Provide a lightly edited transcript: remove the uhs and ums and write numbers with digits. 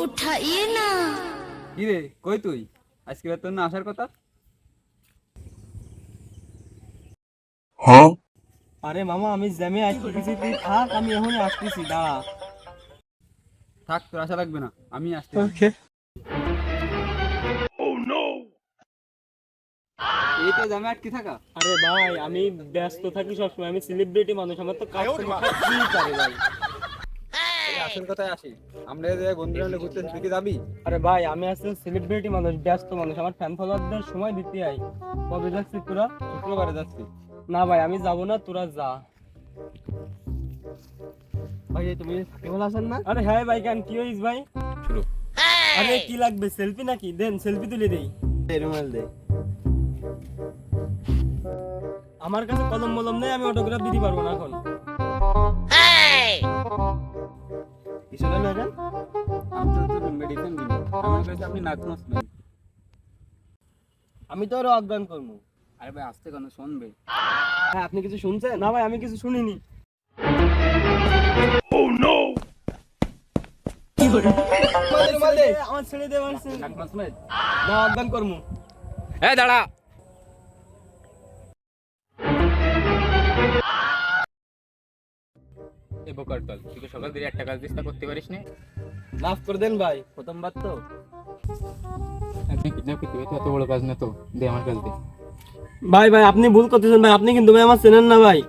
उठाइए ना। কি রে কই তুই? আজকে তোর না আসার কথা। আরে মামা আমি জ্যামে আসতেছি, তুই থাক, আমি এখনই আসতেছি, দাঁড়া। থাক, তোর আশা লাগবে না, আমি আসছি। এই তো জামে আটকে থাকা। আরে ভাই আমি ব্যস্ত থাকি সবসময়, আমি সেলিব্রিটি মানুষ, আমার তো কাজ থেকে থাকতেই পারে ভাই। এই আসল কথায় আসি, আমরা যে বন্ধুরা মিলে ঘুরতে তুই কি যাবি? আরে ভাই আমি আসলে সেলিব্রিটি মানুষ, ব্যস্ত মানুষ, আমার ফ্যান ফলোয়ারদের সময় দিতে হয়। কবে যাচ্ছিস তোরা? শুক্রবারে যাচ্ছি। না ভাই আমি যাবো না, তোরা যা। ভাই এই তুমি কেমন আছেন না? আরে হ্যাঁ ভাই, কেন কি হইস ভাই? শুরু। আরে কি লাগবে, সেলফি নাকি? দেন সেলফি তুলে দেই। রুমাল দে। আমার কাছে কলম মলম নেই, আমি অটোগ্রাফ দিতে পারবো না এখন। কিছু না ম্যাডাম, আমি তো তোর মেডিসিন দিব। আমার কাছে আপনি নাক নসবেন। আমি তো আরো অজ্ঞান করবো। আরে ভাই আসতে কেন, শুনবে। হ্যাঁ আপনি কিছু শুনছেন? না ভাই আমি কিছু শুনিনি। আমার ছেড়ে দে, আমার ছেড়ে দে। নাক নসবেন। না অজ্ঞান করবো। এই দাঁড়া। এই বোকার দল, তুই তো সকাল থেকে একটা কাজ চেষ্টা করতে পারিস না। মাফ করে দেন ভাই, প্রথমবার তো। আপনি কিডন্যাপ করতে পারতে এত বড় কাজ না তো, দে আমার কাজ দে। ভাই ভাই আপনি ভুল করতেছেন ভাই, আপনি কিন্তু ভাই আমার চেনেন না ভাই।